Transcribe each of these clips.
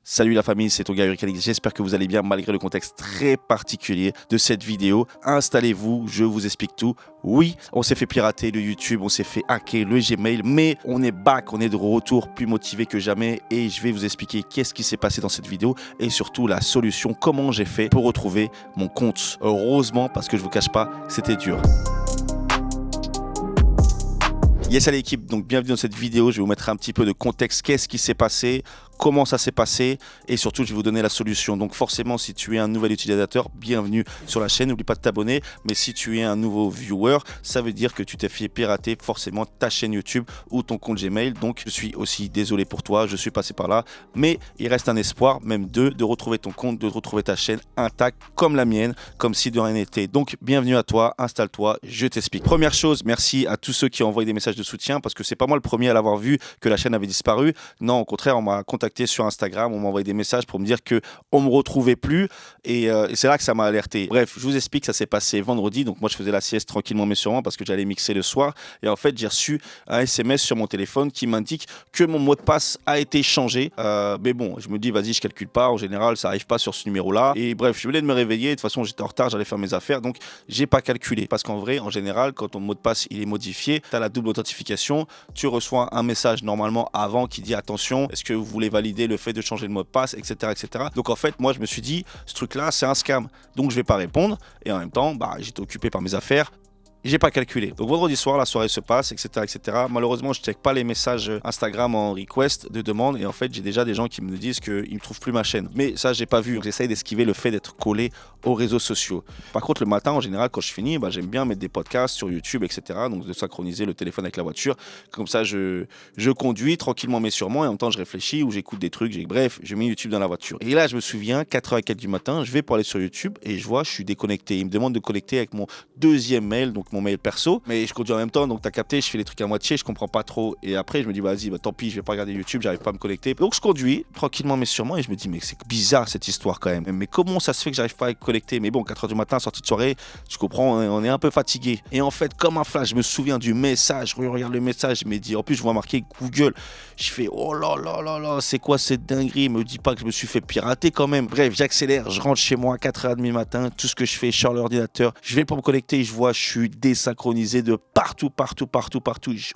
Salut la famille, c'est ton gars Uricanix. J'espère que vous allez bien malgré le contexte très particulier de cette vidéo. Installez-vous, je vous explique tout. Oui, on s'est fait pirater le YouTube, on s'est fait hacker le Gmail, mais on est back, on est de retour plus motivé que jamais et je vais vous expliquer qu'est-ce qui s'est passé dans cette vidéo et surtout la solution, comment j'ai fait pour retrouver mon compte. Heureusement, parce que je vous cache pas, c'était dur. Yes à l'équipe, donc bienvenue dans cette vidéo, je vais vous mettre un petit peu de contexte, qu'est-ce qui s'est passé, comment ça s'est passé et surtout je vais vous donner la solution. Donc forcément si tu es un nouvel utilisateur, bienvenue sur la chaîne, n'oublie pas de t'abonner, mais si tu es un nouveau viewer, ça veut dire que tu t'es fait pirater forcément ta chaîne YouTube ou ton compte Gmail. Donc je suis aussi désolé pour toi, je suis passé par là, mais il reste un espoir, même de retrouver ton compte, de retrouver ta chaîne intacte comme la mienne, comme si de rien n'était. Donc bienvenue à toi, installe-toi, je t'explique. Première chose, merci à tous ceux qui ont envoyé des messages de soutien parce que c'est pas moi le premier à l'avoir vu que la chaîne avait disparu. Non, au contraire, on m'a contacté sur Instagram, on m'a envoyé des messages pour me dire que on me retrouvait plus et c'est là que ça m'a alerté. Bref, je vous explique, ça s'est passé vendredi, donc moi je faisais la sieste tranquillement mais sûrement parce que j'allais mixer le soir et en fait j'ai reçu un SMS sur mon téléphone qui m'indique que mon mot de passe a été changé. Mais bon, je me dis vas-y, je calcule pas, en général ça arrive pas sur ce numéro là et bref, je venais de me réveiller, de toute façon j'étais en retard, j'allais faire mes affaires, donc j'ai pas calculé parce qu'en vrai, en général, quand ton mot de passe il est modifié, tu as la double authentification, tu reçois un message normalement avant qui dit attention, est-ce que vous voulez valider le fait de changer le mot de passe, etc., etc. Donc en fait, moi je me suis dit, ce truc-là, c'est un scam. Donc je vais pas répondre. Et en même temps, j'étais occupé par mes affaires. J'ai pas calculé. Donc vendredi soir, la soirée se passe, etc., etc. Malheureusement, je check pas les messages Instagram en request de demande et en fait, j'ai déjà des gens qui me disent qu'ils me trouvent plus ma chaîne. Mais ça, j'ai pas vu. Donc j'essaye d'esquiver le fait d'être collé aux réseaux sociaux. Par contre, le matin, en général, quand je finis, j'aime bien mettre des podcasts sur YouTube, etc. Donc de synchroniser le téléphone avec la voiture. Comme ça, je conduis tranquillement mais sûrement et en même temps, je réfléchis ou j'écoute des trucs. Bref, je mets YouTube dans la voiture. Et là, je me souviens, 4h04 du matin, je vais pour aller sur YouTube et je vois, je suis déconnecté. Il me demande de connecter avec mon deuxième mail, donc mon mail perso, mais je conduis en même temps, donc t'as capté, je fais les trucs à moitié, je comprends pas trop et après je me dis vas-y, tant pis, je vais pas regarder YouTube, j'arrive pas à me connecter, donc je conduis tranquillement mais sûrement et je me dis mais c'est bizarre cette histoire quand même, mais comment ça se fait que j'arrive pas à me connecter? Mais bon, 4h du matin, sortie de soirée, tu comprends, on est un peu fatigué et en fait comme un flash, je me souviens du message, je regarde le message, je me dis, en plus je vois marqué Google, je fais oh là là là là, c'est quoi cette dinguerie, me dis pas que je me suis fait pirater quand même. Bref, j'accélère, je rentre chez moi à 4h30 du matin, tout ce que je fais, je sors l'ordinateur, je vais pour me connecter, je vois, je suis désynchronisé de partout.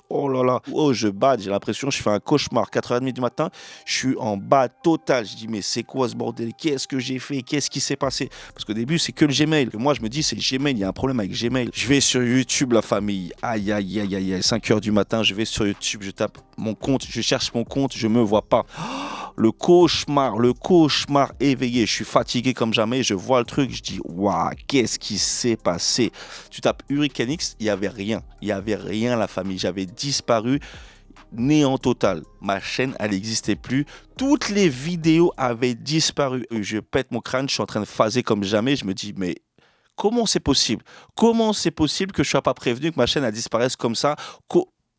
Oh là là, oh je bade, j'ai l'impression que je fais un cauchemar. 4h30 du matin, je suis en bas total. Je dis mais c'est quoi ce bordel? Qu'est-ce que j'ai fait? Qu'est-ce qui s'est passé? Parce qu'au début c'est que le Gmail. Et moi je me dis c'est Gmail, il y a un problème avec Gmail. Je vais sur YouTube la famille. Aïe aïe aïe aïe aïe. 5h du matin, je vais sur YouTube, je tape mon compte, je cherche mon compte, je me vois pas. Le cauchemar éveillé. Je suis fatigué comme jamais. Je vois le truc, je dis waouh, qu'est-ce qui s'est passé? Tu tapes Uricanix, il y avait rien. Il y avait rien la famille. J'avais disparu. Néant total. Ma chaîne, elle n'existait plus. Toutes les vidéos avaient disparu. Je pète mon crâne, je suis en train de phaser comme jamais. Je me dis, mais comment c'est possible? Comment c'est possible que je ne sois pas prévenu que ma chaîne elle disparaisse comme ça?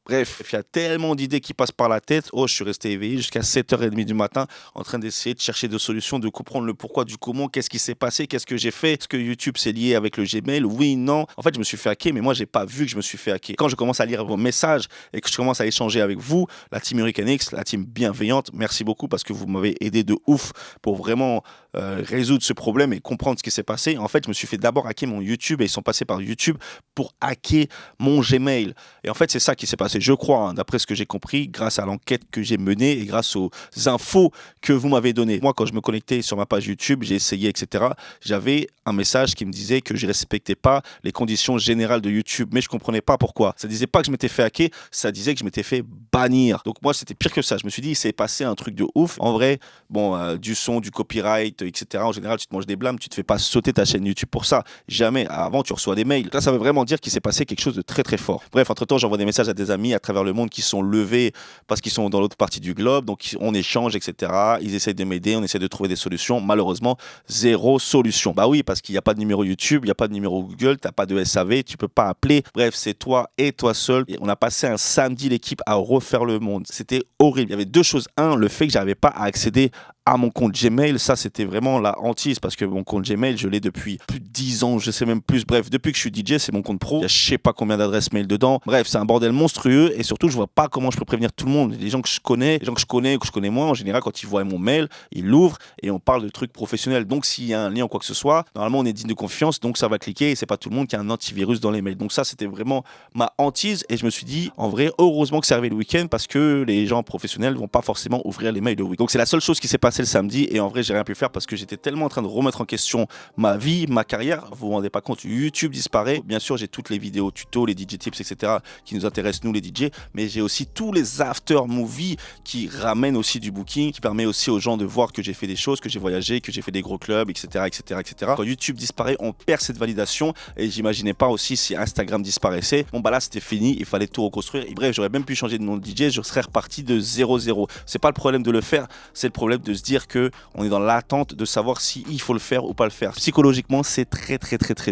Bref, il y a tellement d'idées qui passent par la tête. Oh, je suis resté éveillé jusqu'à 7h30 du matin en train d'essayer de chercher des solutions, de comprendre le pourquoi du comment, qu'est-ce qui s'est passé, qu'est-ce que j'ai fait. Est-ce que YouTube c'est lié avec le Gmail? Oui, non. En fait, je me suis fait hacker, mais moi, j'ai pas vu que je me suis fait hacker. Quand je commence à lire vos messages et que je commence à échanger avec vous, la team Uricanix, la team bienveillante, merci beaucoup parce que vous m'avez aidé de ouf pour vraiment résoudre ce problème et comprendre ce qui s'est passé. En fait, je me suis fait d'abord hacker mon YouTube et ils sont passés par YouTube pour hacker mon Gmail. Et en fait, c'est ça qui s'est passé. Je crois, d'après ce que j'ai compris, grâce à l'enquête que j'ai menée et grâce aux infos que vous m'avez données. Moi, quand je me connectais sur ma page YouTube, j'ai essayé, etc., j'avais un message qui me disait que je ne respectais pas les conditions générales de YouTube, mais je ne comprenais pas pourquoi. Ça ne disait pas que je m'étais fait hacker, ça disait que je m'étais fait bannir. Donc moi, c'était pire que ça. Je me suis dit, il s'est passé un truc de ouf. En vrai, bon, du son, du copyright, etc., en général, tu te manges des blâmes, tu ne te fais pas sauter ta chaîne YouTube pour ça. Jamais. Avant, tu reçois des mails. Là, ça veut vraiment dire qu'il s'est passé quelque chose de très, très fort. Bref, entre-temps, j'envoie des messages à des amis à travers le monde qui sont levés parce qu'ils sont dans l'autre partie du globe, donc on échange, etc. Ils essayent de m'aider, on essaie de trouver des solutions. Malheureusement, zéro solution. Bah oui, parce qu'il n'y a pas de numéro YouTube, il n'y a pas de numéro Google, tu n'as pas de SAV, tu peux pas appeler. Bref, c'est toi et toi seul. Et on a passé un samedi, l'équipe, à refaire le monde. C'était horrible. Il y avait deux choses. Un, le fait que j'arrivais pas à accéder à mon compte Gmail, ça c'était vraiment la hantise parce que mon compte Gmail, je l'ai depuis plus de 10 ans, je sais même plus. Bref, depuis que je suis DJ, c'est mon compte pro. Il y a je sais pas combien d'adresses mail dedans. Bref, c'est un bordel monstrueux et surtout, je vois pas comment je peux prévenir tout le monde. Les gens que je connais, les gens que je connais ou que je connais moins, en général, quand ils voient mon mail, ils l'ouvrent et on parle de trucs professionnels. Donc, s'il y a un lien ou quoi que ce soit, normalement, on est digne de confiance, donc ça va cliquer et c'est pas tout le monde qui a un antivirus dans les mails. Donc, ça, c'était vraiment ma hantise et je me suis dit, en vrai, heureusement que c'est arrivé le week-end parce que les gens professionnels vont pas forcément ouvrir les mails le week-end. Donc, c'est la seule chose qui s'est passée le samedi et en vrai, j'ai rien pu faire parce que j'étais tellement en train de remettre en question ma vie, ma carrière. Vous vous rendez pas compte, YouTube disparaît. Bien sûr, j'ai toutes les vidéos tutos, les DJ tips, etc. qui nous intéressent, nous les DJ, mais j'ai aussi tous les after movies qui ramènent aussi du booking, qui permet aussi aux gens de voir que j'ai fait des choses, que j'ai voyagé, que j'ai fait des gros clubs, etc., etc., etc. Quand YouTube disparaît, on perd cette validation et j'imaginais pas aussi si Instagram disparaissait. Bon, bah là, c'était fini, il fallait tout reconstruire. Et bref, j'aurais même pu changer de nom de DJ, je serais reparti de 0-0. C'est pas le problème de le faire, c'est le problème de se dire que on est dans l'attente de savoir si il faut le faire ou pas le faire. Psychologiquement, c'est très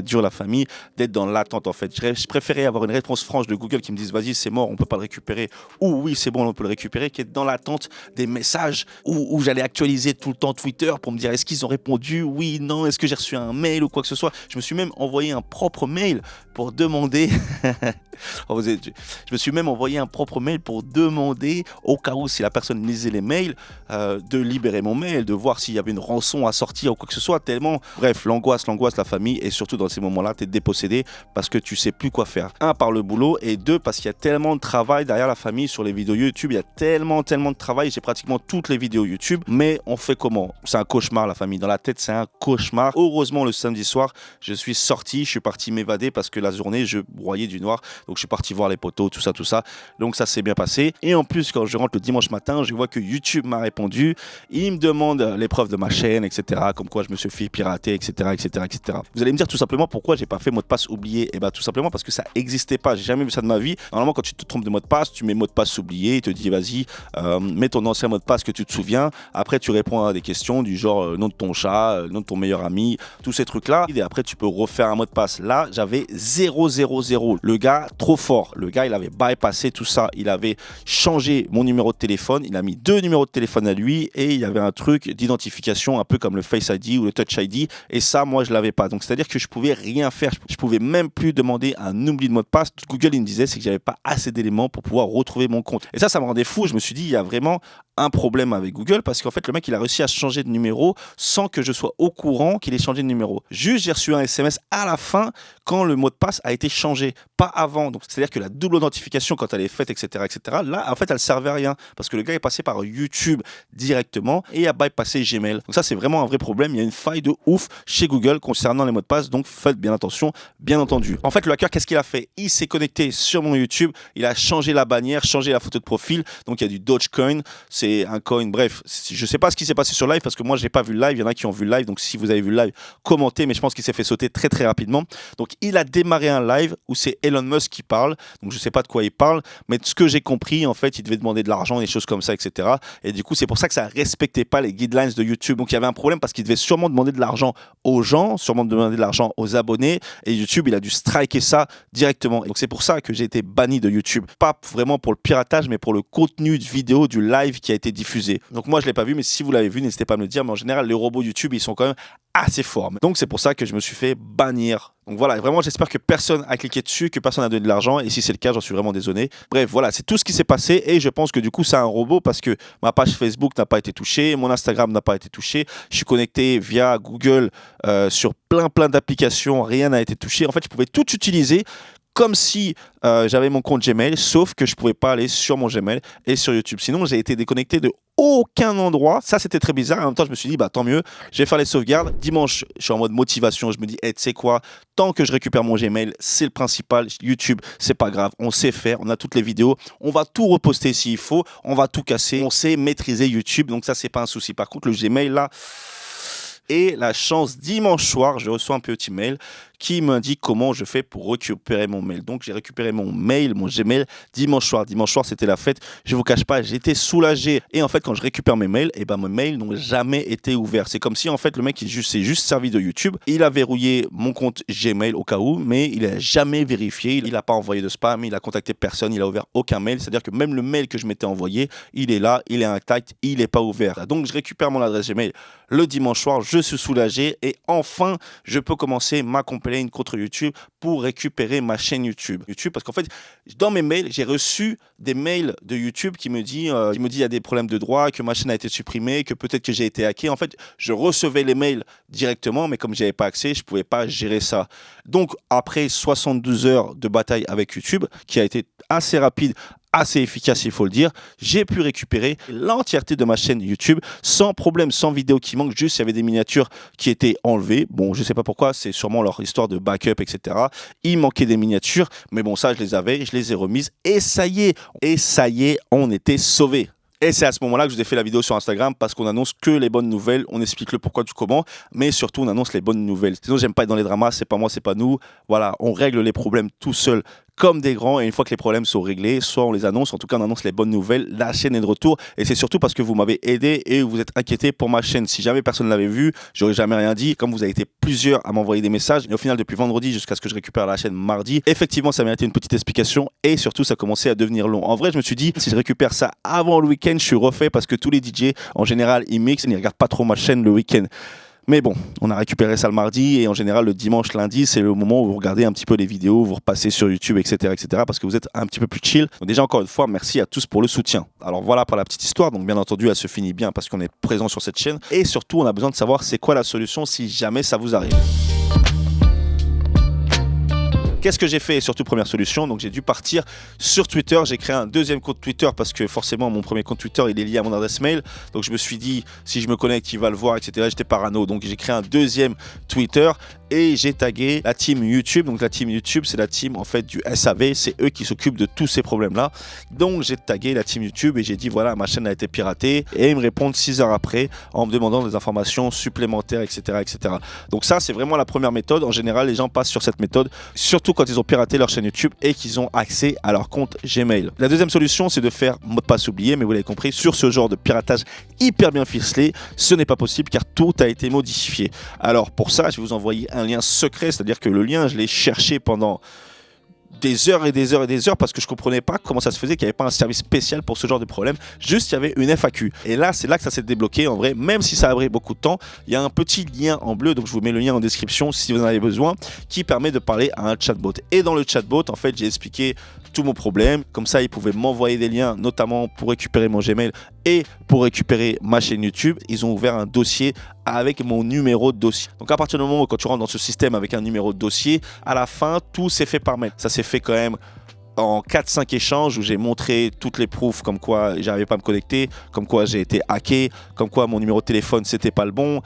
dur, la famille, d'être dans l'attente en fait. Je préférais avoir une réponse franche de Google qui me dise vas-y, c'est mort, on peut pas le récupérer, ou oui, c'est bon, on peut le récupérer, qu'être dans l'attente des messages où j'allais actualiser tout le temps Twitter pour me dire est-ce qu'ils ont répondu, oui, non, est-ce que j'ai reçu un mail ou quoi que ce soit. Je me suis même envoyé un propre mail pour demander je me suis même envoyé un propre mail pour demander, au cas où si la personne lisait les mails, de libérer mon mail, de voir s'il y avait une rançon à sortir ou quoi que ce soit, tellement, bref, l'angoisse, la famille, et surtout dans ces moments-là, t'es dépossédé parce que tu sais plus quoi faire. Un, par le boulot, et deux, parce qu'il y a tellement de travail derrière la famille sur les vidéos YouTube, il y a tellement de travail, j'ai pratiquement toutes les vidéos YouTube, mais on fait comment? C'est un cauchemar, la famille, dans la tête, c'est un cauchemar. Heureusement, le samedi soir, je suis sorti, je suis parti m'évader parce que la journée, je broyais du noir, donc je suis parti voir les poteaux, tout ça, donc ça s'est bien passé. Et en plus, quand je rentre le dimanche matin, je vois que YouTube m'a répondu, il me demande l'épreuve de ma chaîne, etc., comme quoi je me suis fait pirater, etc., etc., etc. Vous allez me dire tout simplement pourquoi j'ai pas fait mot de passe oublié. Et bien tout simplement parce que ça existait pas, j'ai jamais vu ça de ma vie. Normalement, quand tu te trompes de mot de passe, tu mets mot de passe oublié, il te dit vas-y, mets ton ancien mot de passe que tu te souviens. Après, tu réponds à des questions du genre nom de ton chat, nom de ton meilleur ami, tous ces trucs-là. Et après, tu peux refaire un mot de passe. Là, j'avais 000. Le gars, trop fort. Le gars, il avait bypassé tout ça. Il avait changé mon numéro de téléphone. Il a mis 2 numéros de téléphone à lui et il y avait un truc d'identification un peu comme le Face ID ou le Touch ID. Et ça, moi, je l'avais pas. Donc, c'est-à-dire que je pouvais rien faire. Je pouvais même plus demander un oubli de mot de passe. Google, il me disait, c'est que j'avais pas assez d'éléments pour pouvoir retrouver mon compte. Et ça me rendait fou. Je me suis dit, il y a vraiment un problème avec Google parce qu'en fait, le mec, il a réussi à changer de numéro sans que je sois au courant qu'il ait changé de numéro. Juste, j'ai reçu un SMS à la fin quand le mot de passe a été changé, pas avant. Donc, c'est-à-dire que la double authentification, quand elle est faite, etc., là, en fait, elle servait à rien parce que le gars est passé par YouTube directement et a bypassé Gmail. Donc, ça, c'est vraiment un vrai problème. Il y a une faille de ouf chez Google concernant les mots de passe. Donc, faites bien attention, bien entendu. En fait, le hacker, qu'est-ce qu'il a fait? Il s'est connecté sur mon YouTube. Il a changé la bannière, changé la photo de profil. Donc, il y a du Dogecoin. C'est un coin. Bref, je sais pas ce qui s'est passé sur live parce que moi, j'ai pas vu le live. Il y en a qui ont vu le live. Donc, si vous avez vu le live, commentez. Mais je pense qu'il s'est fait sauter très rapidement. Donc, il a démarré un live où c'est Elon Musk qui parle. Donc, je sais pas de quoi il parle. Mais de ce que j'ai compris, en fait, il devait demander de l'argent, des choses comme ça, etc. Et du coup, c'est pour ça que ça respectait pas les guidelines de YouTube. Donc, il y avait un problème parce qu'il devait sûrement demander de l'argent aux gens, sûrement demander de l'argent aux abonnés. Et YouTube, il a dû striker ça directement. Et donc, c'est pour ça que j'ai été banni de YouTube. Pas vraiment pour le piratage, mais pour le contenu de vidéo du live qui a été diffusé. Donc, moi, je l'ai pas vu, mais si vous l'avez vu, n'hésitez pas à me le dire. Mais en général, les robots YouTube, ils sont quand même assez forts. Donc, c'est pour ça que je me suis fait bannir. Donc voilà, vraiment j'espère que personne a cliqué dessus, que personne a donné de l'argent et si c'est le cas, j'en suis vraiment désolé. Bref, voilà, c'est tout ce qui s'est passé et je pense que du coup c'est un robot parce que ma page Facebook n'a pas été touchée, mon Instagram n'a pas été touché, je suis connecté via Google sur plein d'applications, rien n'a été touché. En fait, je pouvais tout utiliser comme si j'avais mon compte Gmail, sauf que je ne pouvais pas aller sur mon Gmail et sur YouTube. Sinon, j'ai été déconnecté de aucun endroit. Ça, c'était très bizarre. En même temps, je me suis dit, bah tant mieux, je vais faire les sauvegardes. Dimanche, je suis en mode motivation. Je me dis, hey, tu sais quoi, tant que je récupère mon Gmail, c'est le principal. YouTube, c'est pas grave. On sait faire, on a toutes les vidéos. On va tout reposter s'il faut. On va tout casser. On sait maîtriser YouTube, donc ça, c'est pas un souci. Par contre, le Gmail, là... Et la chance, dimanche soir, je reçois un petit mail qui m'indique comment je fais pour récupérer mon mail. Donc j'ai récupéré mon mail, mon Gmail dimanche soir. Dimanche soir, c'était la fête. Je vous cache pas, j'étais soulagé. Et en fait, quand je récupère mes mails, et ben mes mails n'ont jamais été ouverts. C'est comme si en fait le mec s'est juste servi de YouTube. Il a verrouillé mon compte Gmail au cas où, mais il a jamais vérifié. Il n'a pas envoyé de spam, il a contacté personne, il a ouvert aucun mail. C'est-à-dire que même le mail que je m'étais envoyé, il est là, il est intact, il n'est pas ouvert. Donc je récupère mon adresse Gmail le dimanche soir. Je suis soulagé et enfin, je peux commencer ma campagne contre YouTube pour récupérer ma chaîne YouTube. Parce qu'en fait, dans mes mails, j'ai reçu des mails de YouTube qui me dit il y a des problèmes de droit, que ma chaîne a été supprimée, que peut-être que j'ai été hacké. En fait, je recevais les mails directement, mais comme j'avais pas accès, je pouvais pas gérer ça. Donc, après 72 heures de bataille avec YouTube, qui a été assez rapide, assez efficace, il faut le dire, j'ai pu récupérer l'entièreté de ma chaîne YouTube sans problème, sans vidéo qui manque. Juste, il y avait des miniatures qui étaient enlevées. Bon, je sais pas pourquoi, c'est sûrement leur histoire de backup, etc. Il manquait des miniatures, mais bon, ça, je les avais, je les ai remises. Et ça y est, on était sauvés. Et c'est à ce moment-là que je vous ai fait la vidéo sur Instagram parce qu'on annonce que les bonnes nouvelles, on explique le pourquoi du comment, mais surtout on annonce les bonnes nouvelles. Sinon, j'aime pas être dans les dramas, c'est pas moi, c'est pas nous. Voilà, on règle les problèmes tout seul comme des grands et une fois que les problèmes sont réglés, soit on les annonce, en tout cas on annonce les bonnes nouvelles, la chaîne est de retour et c'est surtout parce que vous m'avez aidé et vous êtes inquiété pour ma chaîne. Si jamais personne ne l'avait vu, j'aurais jamais rien dit. Comme vous avez été plusieurs à m'envoyer des messages et au final depuis vendredi jusqu'à ce que je récupère la chaîne mardi, effectivement ça méritait une petite explication et surtout ça commençait à devenir long. En vrai je me suis dit si je récupère ça avant le week-end, je suis refait parce que tous les DJ en général ils mixent et ils ne regardent pas trop ma chaîne le week-end. Mais bon, on a récupéré ça le mardi et en général le dimanche, lundi, c'est le moment où vous regardez un petit peu les vidéos, vous repassez sur YouTube, etc., parce que vous êtes un petit peu plus chill. Donc déjà encore une fois, merci à tous pour le soutien. Alors voilà pour la petite histoire. Donc bien entendu, elle se finit bien parce qu'on est présent sur cette chaîne et surtout, on a besoin de savoir c'est quoi la solution si jamais ça vous arrive. Qu'est-ce que j'ai fait? Et surtout, première solution, donc j'ai dû partir sur Twitter. J'ai créé un deuxième compte Twitter parce que forcément, mon premier compte Twitter, il est lié à mon adresse mail. Donc je me suis dit, si je me connecte, il va le voir, etc. J'étais parano. Donc j'ai créé un deuxième Twitter et j'ai tagué la team YouTube. Donc la team YouTube, c'est la team en fait du SAV. C'est eux qui s'occupent de tous ces problèmes-là. Donc j'ai tagué la team YouTube et j'ai dit, voilà, ma chaîne a été piratée. Et ils me répondent 6 heures après en me demandant des informations supplémentaires, etc., etc. Donc ça, c'est vraiment la première méthode. En général, les gens passent sur cette méthode, surtout quand ils ont piraté leur chaîne YouTube et qu'ils ont accès à leur compte Gmail. La deuxième solution, c'est de faire mot de passe oublié, mais vous l'avez compris, sur ce genre de piratage hyper bien ficelé, ce n'est pas possible car tout a été modifié. Alors pour ça, je vais vous envoyer un lien secret, c'est-à-dire que le lien, je l'ai cherché pendant des heures et des heures et des heures parce que je comprenais pas comment ça se faisait qu'il n'y avait pas un service spécial pour ce genre de problème. Juste, il y avait une FAQ. Et là, c'est là que ça s'est débloqué. En vrai, même si ça a pris beaucoup de temps, il y a un petit lien en bleu. Donc, je vous mets le lien en description si vous en avez besoin, qui permet de parler à un chatbot. Et dans le chatbot, en fait, j'ai expliqué tout mon problème. Comme ça, ils pouvaient m'envoyer des liens, notamment pour récupérer mon Gmail et pour récupérer ma chaîne YouTube. Ils ont ouvert un dossier avec mon numéro de dossier. Donc à partir du moment où quand tu rentres dans ce système avec un numéro de dossier, à la fin, tout s'est fait par mail. Ça s'est fait quand même en 4-5 échanges où j'ai montré toutes les preuves comme quoi j'arrivais pas à me connecter, comme quoi j'ai été hacké, comme quoi mon numéro de téléphone c'était pas le bon,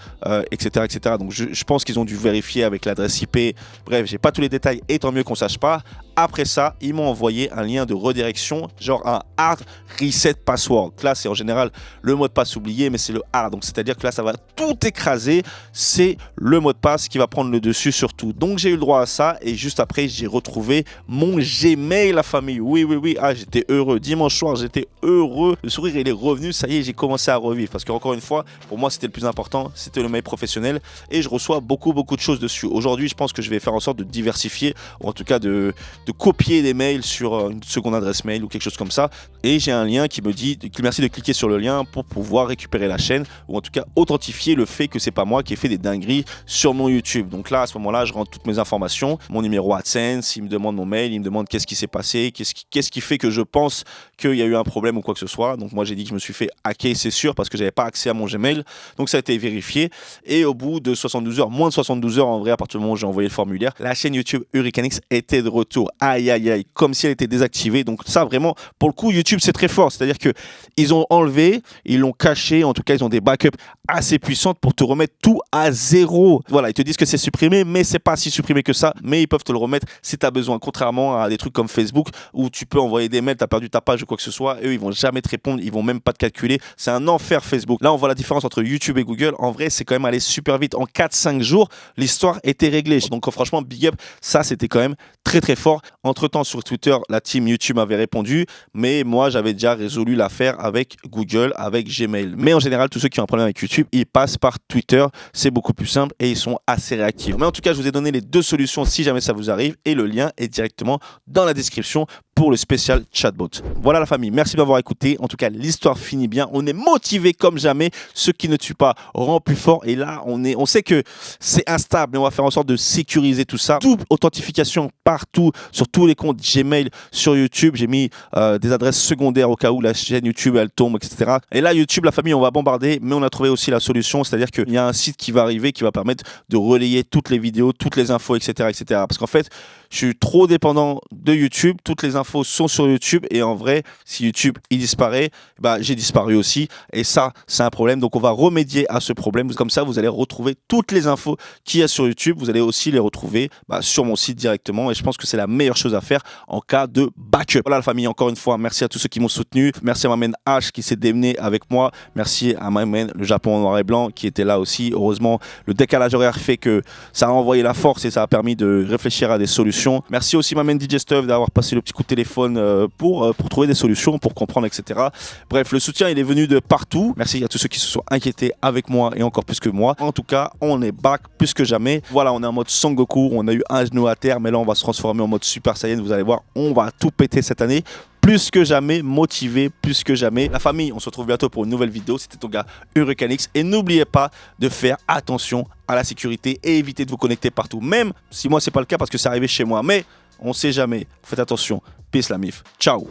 etc., etc. Donc je pense qu'ils ont dû vérifier avec l'adresse IP. Bref, j'ai pas tous les détails et tant mieux qu'on sache pas. Après ça, ils m'ont envoyé un lien de redirection, genre un hard reset password. Là, c'est en général le mot de passe oublié, mais c'est le hard. Donc, c'est-à-dire que là, ça va tout écraser. C'est le mot de passe qui va prendre le dessus sur tout. Donc, j'ai eu le droit à ça. Et juste après, j'ai retrouvé mon Gmail, la famille. Oui, oui, oui. Ah, j'étais heureux. Dimanche soir, j'étais heureux. Le sourire, il est revenu. Ça y est, j'ai commencé à revivre. Parce qu'encore une fois, pour moi, c'était le plus important. C'était le mail professionnel. Et je reçois beaucoup, beaucoup de choses dessus. Aujourd'hui, je pense que je vais faire en sorte de diversifier, ou en tout cas de copier des mails sur une seconde adresse mail ou quelque chose comme ça. Et j'ai un lien qui me dit merci de cliquer sur le lien pour pouvoir récupérer la chaîne ou en tout cas authentifier le fait que c'est pas moi qui ai fait des dingueries sur mon YouTube. Donc là, à ce moment-là, je rentre toutes mes informations, mon numéro AdSense, il me demande mon mail, il me demande qu'est-ce qui s'est passé, qu'est-ce qui fait que je pense qu'il y a eu un problème ou quoi que ce soit. Donc moi, j'ai dit que je me suis fait hacker, c'est sûr, parce que j'avais pas accès à mon Gmail. Donc ça a été vérifié. Et au bout de 72 heures, moins de 72 heures en vrai, à partir du moment où j'ai envoyé le formulaire, la chaîne YouTube Hurricanix était de retour. Aïe, aïe, aïe, comme si elle était désactivée. Donc ça, vraiment, pour le coup, YouTube, c'est très fort. C'est-à-dire qu'ils ont enlevé, ils l'ont caché, en tout cas, ils ont des backups assez puissantes pour te remettre tout à zéro. Voilà, ils te disent que c'est supprimé, mais c'est pas si supprimé que ça. Mais ils peuvent te le remettre si tu as besoin, contrairement à des trucs comme Facebook Facebook où tu peux envoyer des mails, tu as perdu ta page ou quoi que ce soit, eux ils vont jamais te répondre, ils vont même pas te calculer. C'est un enfer Facebook. Là on voit la différence entre YouTube et Google. En vrai c'est quand même allé super vite. En 4-5 jours l'histoire était réglée. Donc franchement big up, ça c'était quand même très très fort. Entre temps sur Twitter la team YouTube avait répondu, mais moi j'avais déjà résolu l'affaire avec Google, avec Gmail. Mais en général tous ceux qui ont un problème avec YouTube ils passent par Twitter, c'est beaucoup plus simple et ils sont assez réactifs. Mais en tout cas je vous ai donné les deux solutions si jamais ça vous arrive et le lien est directement dans la description pour le spécial chatbot. Voilà la famille, merci d'avoir écouté. En tout cas, l'histoire finit bien. On est motivé comme jamais. Ce qui ne tue pas rend plus fort. Et là, on sait que c'est instable, mais on va faire en sorte de sécuriser tout ça. Double authentification partout, sur tous les comptes Gmail, sur YouTube. J'ai mis des adresses secondaires au cas où la chaîne YouTube elle tombe, etc. Et là, YouTube, la famille, on va bombarder, mais on a trouvé aussi la solution. C'est-à-dire qu'il y a un site qui va arriver, qui va permettre de relayer toutes les vidéos, toutes les infos, etc., etc. Parce qu'en fait, je suis trop dépendant de YouTube. Toutes les infos sont sur YouTube et en vrai, si YouTube il disparaît, bah, j'ai disparu aussi. Et ça, c'est un problème. Donc, on va remédier à ce problème. Comme ça, vous allez retrouver toutes les infos qu'il y a sur YouTube. Vous allez aussi les retrouver sur mon site directement. Et je pense que c'est la meilleure chose à faire en cas de backup. Voilà la famille, encore une fois, merci à tous ceux qui m'ont soutenu. Merci à ma main H qui s'est démené avec moi. Merci à ma main le Japon en noir et blanc qui était là aussi. Heureusement, le décalage horaire fait que ça a envoyé la force et ça a permis de réfléchir à des solutions. Merci aussi ma main DJ Stuff d'avoir passé le petit coup de téléphone pour trouver des solutions, pour comprendre, etc. Bref, le soutien il est venu de partout. Merci à tous ceux qui se sont inquiétés avec moi et encore plus que moi. En tout cas, on est back plus que jamais. Voilà, on est en mode Son Goku, on a eu un genou à terre, mais là on va se transformer en mode Super Saiyan. Vous allez voir, on va tout péter cette année. Plus que jamais, motivé, plus que jamais. La famille, on se retrouve bientôt pour une nouvelle vidéo. C'était ton gars Hurricanix. Et n'oubliez pas de faire attention à la sécurité et éviter de vous connecter partout. Même si moi, c'est pas le cas parce que c'est arrivé chez moi. Mais on sait jamais. Faites attention. Peace la mif. Ciao.